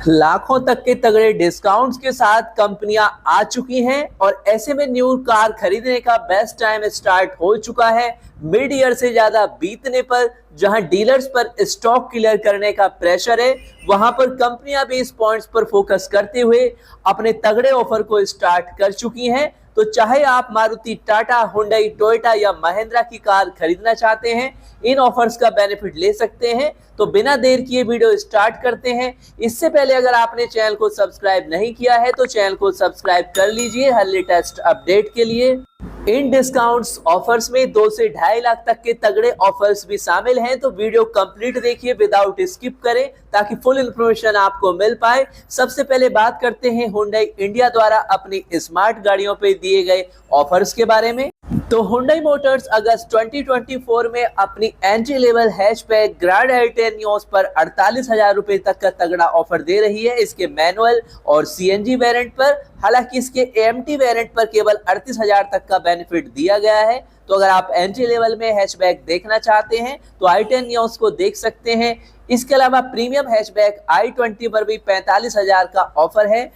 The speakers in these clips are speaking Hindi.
लाखों तक के तगड़े डिस्काउंट्स के साथ कंपनियां आ चुकी हैं और ऐसे में न्यू कार खरीदने का बेस्ट टाइम स्टार्ट हो चुका है। मिड ईयर से ज्यादा बीतने पर जहां डीलर्स पर स्टॉक क्लियर करने का प्रेशर है, वहां पर कंपनियां भी इस पॉइंट्स पर फोकस करते हुए अपने तगड़े ऑफर को स्टार्ट कर चुकी हैं। तो चाहे आप मारुति, टाटा, हुंडई, टोयोटा या महिंद्रा की कार खरीदना चाहते हैं, इन ऑफर्स का बेनिफिट ले सकते हैं। तो बिना देर किए वीडियो स्टार्ट करते हैं। इससे पहले अगर आपने चैनल को सब्सक्राइब नहीं किया है तो चैनल को सब्सक्राइब कर लीजिए हर लेटेस्ट अपडेट के लिए। इन डिस्काउंट्स ऑफर्स में 2 से 2.5 लाख तक के तगड़े ऑफर्स भी शामिल हैं, तो वीडियो कंप्लीट देखिए विदाउट स्किप करें ताकि फुल इंफॉर्मेशन आपको मिल पाए। सबसे पहले बात करते हैं हुंडई इंडिया द्वारा अपनी स्मार्ट गाड़ियों पे दिए गए ऑफर्स के बारे में। तो हुंडई मोटर्स अगस्त 2024 में अपनी एंट्री लेवल हैचबैक ग्रैंड आई-10 नियोस पर 48,000 रुपए तक का तगड़ा ऑफर दे रही है, इसके मैनुअल और सीएनजी वेरिएंट पर। हालांकि इसके एएमटी वेरिएंट पर केवल 38,000 तक का बेनिफिट दिया गया है। तो अगर आप एंट्री लेवल में हैचबैक देखना चाहते हैं तो आई-10 नियोस को देख सकते हैं। इसके अलावा प्रीमियम हैचबैक i20 पर भी 45,000 का ऑफर है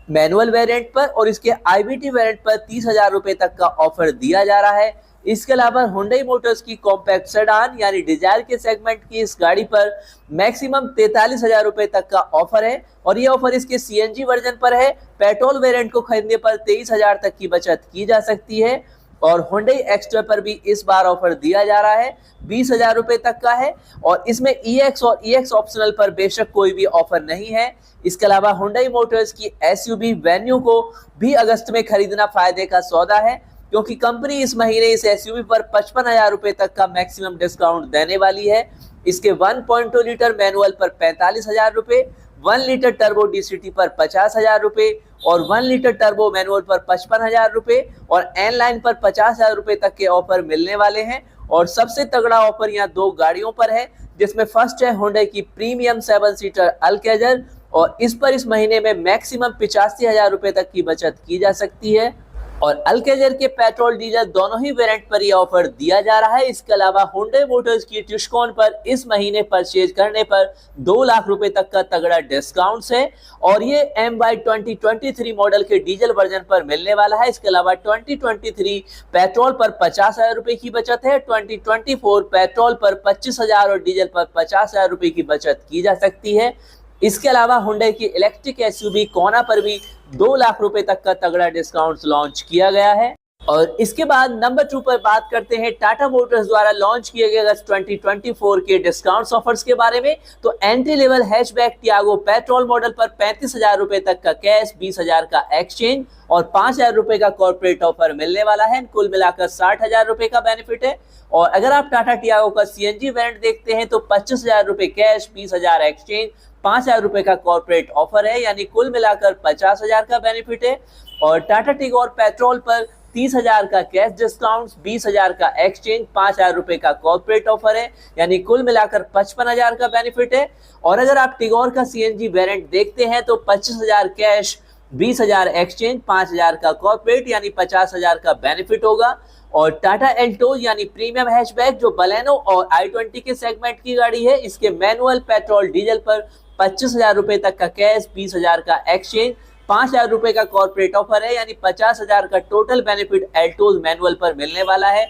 मैनुअल वेरिएंट पर, और इसके आईवीटी वेरिएंट पर 30,000 रुपए तक का ऑफर दिया जा रहा है। इसके अलावा हुंडई मोटर्स की कॉम्पैक्ट सेडान यानी डिजायर के सेगमेंट की इस गाड़ी पर मैक्सिमम 43,000 रुपए तक का ऑफर है, और ये ऑफर इसके सीएनजी वर्जन पर है। पेट्रोल वेरिएंट को खरीदने पर 23,000 तक की बचत की जा सकती है। और हुंडई एक्स्ट्रा पर भी इस बार ऑफर दिया जा रहा है, 20,000 रुपए तक का है, और इसमें ईएक्स और ईएक्स ऑप्शनल पर बेशक कोई भी ऑफर नहीं है। इसके अलावा हुंडई मोटर्स की एसयूवी वेन्यू को भी अगस्त में खरीदना फायदे का सौदा है, क्योंकि कंपनी इस महीने इस एसयूवी पर 55,000 रुपए तक का मैक्सिमम डिस्काउंट देने वाली है। इसके 1.2 लीटर मैनुअल पर 45,000 रुपए, 1 लीटर टर्बो डीसीटी पर 50,000 रुपए और 1 लीटर टर्बो मैनुअल पर 55,000 रुपए और एन लाइन पर 50,000 रुपए तक के ऑफर मिलने वाले हैं। और सबसे तगड़ा ऑफर यहाँ 2 गाड़ियों पर है, जिसमें फर्स्ट है हुंडई की प्रीमियम 7 सीटर अल्केजर, और इस पर इस महीने में मैक्सिमम 85,000 रुपए तक की बचत की जा सकती है। और अल्केजर के पेट्रोल डीजल दोनों ही वेरिएंट पर यह ऑफर दिया जा रहा है। इसके अलावा हुंडई मोटर्स की टिस्कॉन पर इस महीने परचेज करने पर 2 लाख रुपए तक का तगड़ा डिस्काउंट है, और ये MY 2023 मॉडल के डीजल वर्जन पर मिलने वाला है। इसके अलावा 2023 पेट्रोल पर 50,000 रुपए की बचत है, 2024 पेट्रोल पर 25,000 और डीजल पर 50,000 रुपए की बचत की जा सकती है। इसके अलावा हुंडई की इलेक्ट्रिक एसयूवी कोना पर भी 2 लाख रुपए तक का तगड़ा डिस्काउंट लॉन्च किया गया है। और इसके बाद नंबर 2 पर बात करते हैं टाटा मोटर्स द्वारा लॉन्च किए गए अगस्त 2024 के डिस्काउंट ऑफर्स के बारे में। तो entry level hatchback Tiago petrol model पर 35,000 रुपए तक का कैश, 20,000 का एक्सचेंज और 5,000 रुपए का कॉर्पोरेट ऑफर मिलने वाला है। कुल मिलाकर 60,000 रुपए का बेनिफिट है। और अगर आप टाटा टियागो का सीएनजी वेरिएंट देखते हैं तो 25,000 रुपए कैश, 20,000 एक्सचेंज, 5,000 रुपए का कॉर्पोरेट ऑफर है, यानी कुल मिलाकर 50,000 का बेनिफिट है। और टाटा टिगोर पेट्रोल पर 30,000 का कैश डिस्काउंट, 20,000 का एक्सचेंज, 5,000 रुपए का कॉर्पोरेट ऑफर है, यानी कुल मिलाकर 55,000 का बेनिफिट है। और अगर आप टिगोर का सीएनजी वेरिएंट देखते हैं तो 25,000 कैश, 20,000 एक्सचेंज, 5,000 का कॉर्पोरेट, यानी 50,000 का बेनिफिट होगा। और टाटा एल्टोज यानी प्रीमियम हैचबैक जो बलेनो और i20 के सेगमेंट की गाड़ी है, इसके मैनुअल पेट्रोल डीजल पर 25,000 रुपए तक का कैश, 20,000 का एक्सचेंज, 5,000 रुपए का कॉर्पोरेट ऑफर है, यानी 50,000 का टोटल बेनिफिट एल्टोज मैनुअल पर मिलने वाला है।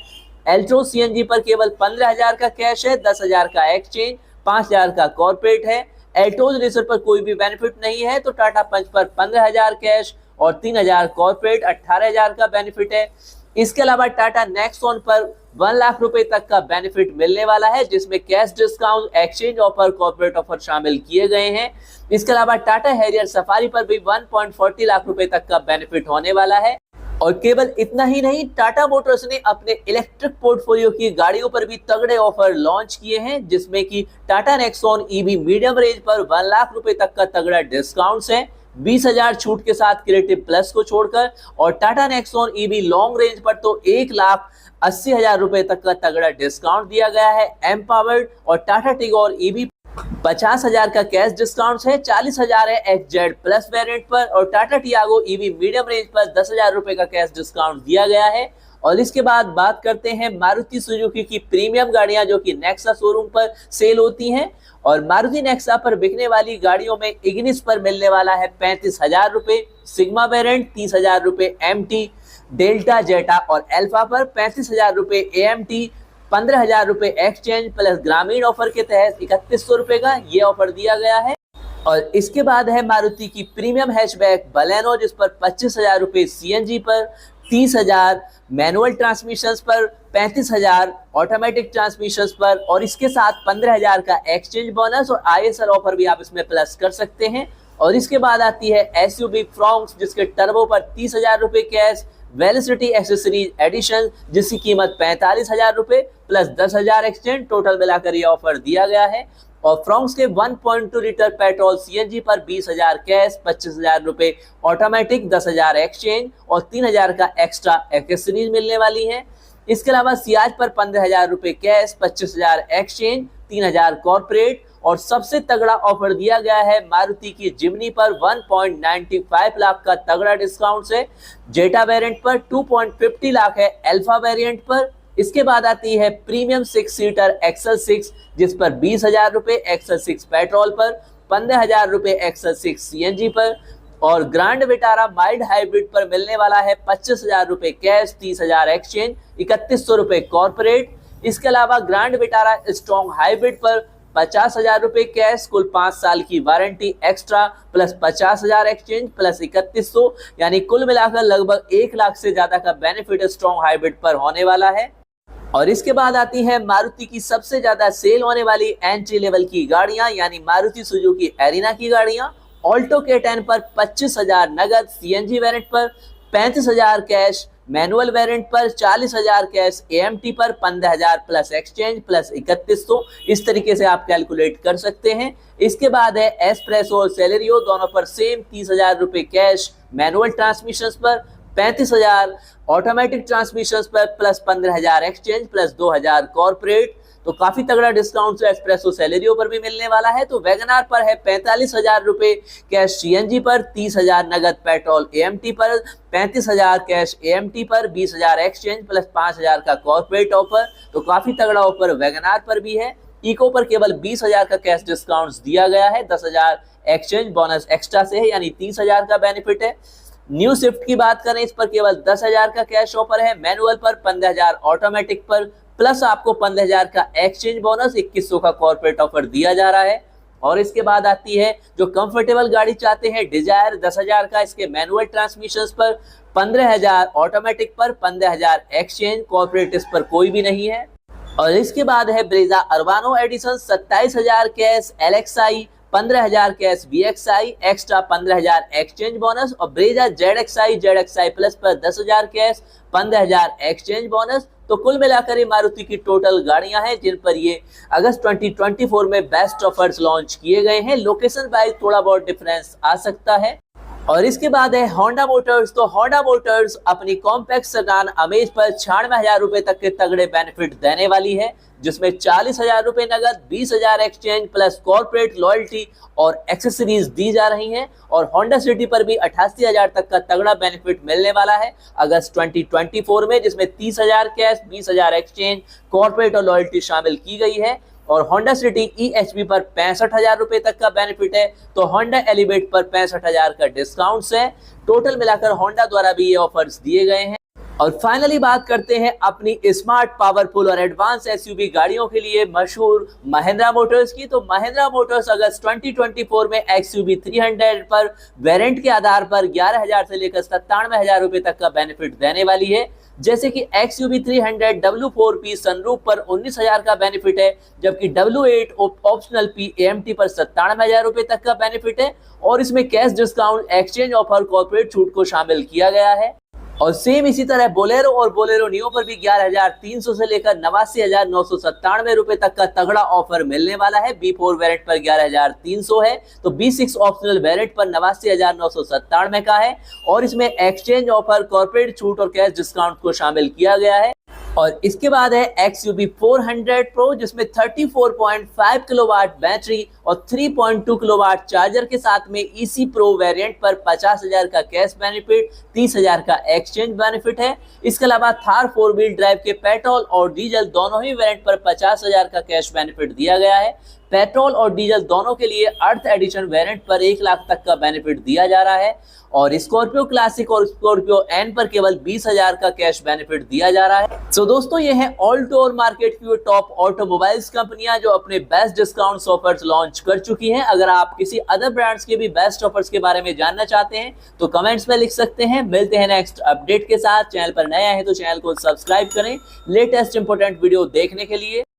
एल्टोज सीएनजी पर केवल 15,000 का कैश है, 10,000 का एक्सचेंज, 5,000 का कॉर्पोरेट है। एल्टोज रेसर पर कोई भी बेनिफिट नहीं है, तो टाटा पंच पर 15,000 कैश और 3,000 कॉर्पोरेट, 18,000 का बेनिफिट है। इसके अलावा टाटा नेक्सॉन पर 1 लाख रुपए तक का बेनिफिट मिलने वाला है, जिसमें cash discount, exchange offer, corporate offer शामिल किए गए हैं। इसके अलावा टाटा हैरियर सफारी पर भी 1.40 लाख रुपए तक का बेनिफिट होने वाला है। और केवल इतना ही नहीं, टाटा मोटर्स ने अपने इलेक्ट्रिक पोर्टफोलियो की गाड़ियों पर भी तगड़े ऑफर लॉन्च किए हैं, जिसमें कि Tata Nexon EV medium range पर 1 लाख रुपए तक का तगड़ा डिस्काउंट है, 20,000 छूट के साथ क्रिएटिव प्लस को छोड़कर। और Tata Nexon EV long range पर तो 1,80,000 रुपए तक का तगड़ा डिस्काउंट दिया गया है। एम्पावर्ड और टाटा टिगोर ईवी 50,000 का कैश डिस्काउंट है, 40,000 है एक्सजेड प्लस वेरिएंट पर, और Tata Tiago EV medium range पर 10,000 रुपए का कैश डिस्काउंट दिया गया है। और इसके बाद बात करते हैं मारुति सुजुकी की प्रीमियम गाड़ियां जो कि नेक्सा शोरूम पर सेल होती हैं। और मारुति नेक्सा पर बिकने वाली गाड़ियों में इग्निस पर मिलने वाला है 35,000 रुपए, सिग्मा वेरिएंट 30,000 रुपए, एमटी, डेल्टा, जेटा और एल्फा पर 35,000 रुपए, एएमटी 15,000 रुपए एक्सचेंज प्लस ग्रामीण ऑफर के तहत 3100 रुपए का ये ऑफर दिया गया है। और इसके बाद है मारुति की प्रीमियम हैचबैक बलेनो जिस पर 25,000 रुपए सीएनजी पर, 30,000 मैनुअल ट्रांसमिशन पर, 35,000 ऑटोमेटिक ट्रांसमिशन पर और इसके साथ 15,000 का एक्सचेंज बोनस और आईएसआर ऑफर भी आप इसमें प्लस कर सकते हैं। और इसके बाद आती है एसयूवी फ्रॉन्क्स जिसके टर्बो पर 30,000 रुपए कैश, वेलोसिटी एक्सेसरीज एडिशन जिसकी कीमत 45,000 रुपए प्लस 10,000 एक्सचेंज, टोटल मिलाकर ये ऑफर दिया गया है। और फ्रॉन्क्स के 1.2 लीटर पेट्रोल सीएनजी पर 20,000 कैश, 25,000 रुपए ऑटोमेटिक, 10,000 एक्सचेंज और 3,000 का एक्स्ट्रा एक्सेसरीज मिलने वाली है। इसके अलावा सियाज पर 15,000 रुपए कैश, 25,000 एक्सचेंज, 3,000 कॉर्पोरेट और सबसे तगड़ा ऑफर दिया गया है मारुति की जिम्नी पर 1.95 लाख का तगड़ा डिस्काउंट है। जेटा वेरिएंट पर 2.50 लाख है, अल्फा वेरिएंट पर। इसके बाद आती है प्रीमियम 6 सीटर एक्सल 6 जिस पर 20,000 रुपए एक्सल 6 पेट्रोल पर, 15,000 रुपए एक्सल 6 सीएनजी पर और ग्रैंड विटारा माइल्ड हाइब्रिड पर मिलने वाला है 25,000 रुपए कैश, 30,000 एक्सचेंज, 3100 रुपए कॉर्पोरेट। इसके अलावा ग्रैंड विटारा स्ट्रॉन्ग हाइब्रिड पर 50,000 रुपए कैश, कुल 5 साल की warranty extra plus 50,000 exchange plus 3100 यानी कुल मिलाकर लगभग 1 लाख से ज्यादा का बेनिफिट स्ट्रॉन्ग हाइब्रिड पर होने वाला है। और इसके बाद आती है मारुति की सबसे ज्यादा सेल होने वाली एंट्री लेवल की गाड़ियां यानी मारुति सुजुकी एरिना की गाड़ियां। ऑल्टो K10 पर 25,000 नगद, सीएनजी वेरिएंट पर 35,000 कैश, मैनुअल वेरिएंट पर 40,000 कैश, एएमटी पर 15,000 प्लस एक्सचेंज प्लस 3100। इस तरीके से आप कैलकुलेट कर सकते हैं। इसके बाद है एस्प्रेसो और सेलेरियो दोनों पर सेम 30,000 रुपए कैश, मैनुअल ट्रांसमिशन पर 35,000, ऑटोमेटिक ट्रांसमिशन पर प्लस 15,000 एक्सचेंज प्लस 2,000 कॉर्पोरेट। तो काफी तगड़ा डिस्काउंट एस्प्रेसो सेलेरियो पर भी मिलने वाला है। तो वैगनार पर है 45,000 रुपए कैश सीएनजी पर, 30,000 नगद पेट्रोल एएमटी पर, 35,000 कैश एएमटी पर, 20,000 एक्सचेंज प्लस 5,000 का कॉर्पोरेट ऑफर। तो काफी तगड़ा ऑफर वैगनार पर भी है। इको पर केवल 20,000 का कैश डिस्काउंट दिया गया है, 10,000 एक्सचेंज बोनस एक्स्ट्रा से है यानी 30,000 का बेनिफिट है। न्यू स्विफ्ट की बात करें इस पर केवल 10,000 का कैश ऑफर है, मैनुअल पर 15,000 ऑटोमेटिक पर प्लस आपको 15,000 का एक्सचेंज बोनस, 2100 का कॉर्पोरेट ऑफर दिया जा रहा है। और इसके बाद आती है जो कंफर्टेबल गाड़ी चाहते हैं डिजायर 10,000 का, इसके मैनुअल ट्रांसमिशन पर 15,000 ऑटोमेटिक पर 15,000 एक्सचेंज, कॉर्पोरेट इस पर कोई भी नहीं है। और इसके बाद है Brezza Urbano edition 27,000 cash, LXI 15,000 cash, VXI extra 15,000 exchange bonus और ब्रेजा ZXI प्लस पर 10,000 कैश, 15,000 एक्सचेंज बोनस। तो कुल मिलाकर ये मारुति की टोटल गाड़ियां हैं जिन पर ये अगस्त 2024 में बेस्ट ऑफर्स लॉन्च किए गए हैं। लोकेशन वाइज थोड़ा बहुत डिफरेंस आ सकता है। और इसके बाद है होंडा मोटर्स। तो होंडा मोटर्स अपनी कॉम्पैक्ट सेडान अमेज पर 96,000 रुपए तक के तगड़े बेनिफिट देने वाली है जिसमें 40,000 रुपए नगद, 20,000 एक्सचेंज प्लस कॉर्पोरेट लॉयल्टी और एक्सेसरीज दी जा रही हैं। और होंडा सिटी पर भी 88,000 तक का तगड़ा बेनिफिट मिलने वाला है अगस्त 2024 में जिसमें 30,000 कैश, 20,000 एक्सचेंज, कॉर्पोरेट और लॉयल्टी शामिल की गई है। और होंडा सिटी EHV पर 65,000 रुपए तक का बेनिफिट है। तो होंडा एलिवेट पर 65,000 का डिस्काउंट है। टोटल मिलाकर होंडा द्वारा भी ये ऑफर्स दिए गए हैं। और फाइनली बात करते हैं अपनी स्मार्ट, पावरफुल और एडवांस एसयूवी गाड़ियों के लिए मशहूर महिंद्रा मोटर्स की। तो महिंद्रा मोटर्स अगस्त 2024 में XUV 300 पर वेरिएंट के आधार पर 11,000 से लेकर 97,000 रुपए तक का बेनिफिट देने वाली है। जैसे कि XUV 300 W4P सनरूफ पर 19,000 का बेनिफिट है, जबकि W8 ऑप्शनल P AMT पर 97,000 रुपए तक का बेनिफिट है। और इसमें cash discount, exchange offer, corporate छूट को शामिल किया गया है। और सेम इसी तरह बोलेरो और बोलेरो नियो पर भी 11,300 से लेकर 89,997 रुपए तक का तगड़ा ऑफर मिलने वाला है। B4 वेरिएंट पर 11,300 है, तो B6 ऑप्शनल वेरिएंट पर 89,997 का है। और इसमें एक्सचेंज ऑफर, कॉर्पोरेट छूट और कैश डिस्काउंट को शामिल किया गया है। और इसके बाद है XUV 400 Pro जिसमें 34.5 किलोवाट बैटरी और 3.2 किलोवाट चार्जर के साथ में EC Pro वेरिएंट पर 50,000 का कैश बेनिफिट, 30,000 का एक्सचेंज बेनिफिट है। इसके अलावा थार 4 व्हील ड्राइव के पेट्रोल और डीजल दोनों ही वेरिएंट पर 50,000 का कैश बेनिफिट दिया गया है। पेट्रोल और डीजल दोनों के लिए अर्थ एडिशन वेरिएंट पर 1 लाख तक का बेनिफिट दिया जा रहा है और स्कॉर्पियो क्लासिक और स्कॉर्पियो एन पर केवल 20,000 का कैश बेनिफिट दिया जा रहा है। सो दोस्तों, ये है ऑल्टो और मार्केट की वो टॉप ऑटोमोबाइल्स कंपनियां जो अपने बेस्ट डिस्काउंट्स ऑफर्स लॉन्च कर चुकी हैं। अगर आप किसी अदर ब्रांड्स के भी बेस्ट ऑफर्स के बारे में जानना चाहते हैं तो कमेंट्स में लिख सकते हैं। मिलते हैं नेक्स्ट अपडेट के साथ। चैनल पर नया है तो चैनल को सब्सक्राइब करें लेटेस्ट इंपोर्टेंट वीडियो देखने के लिए।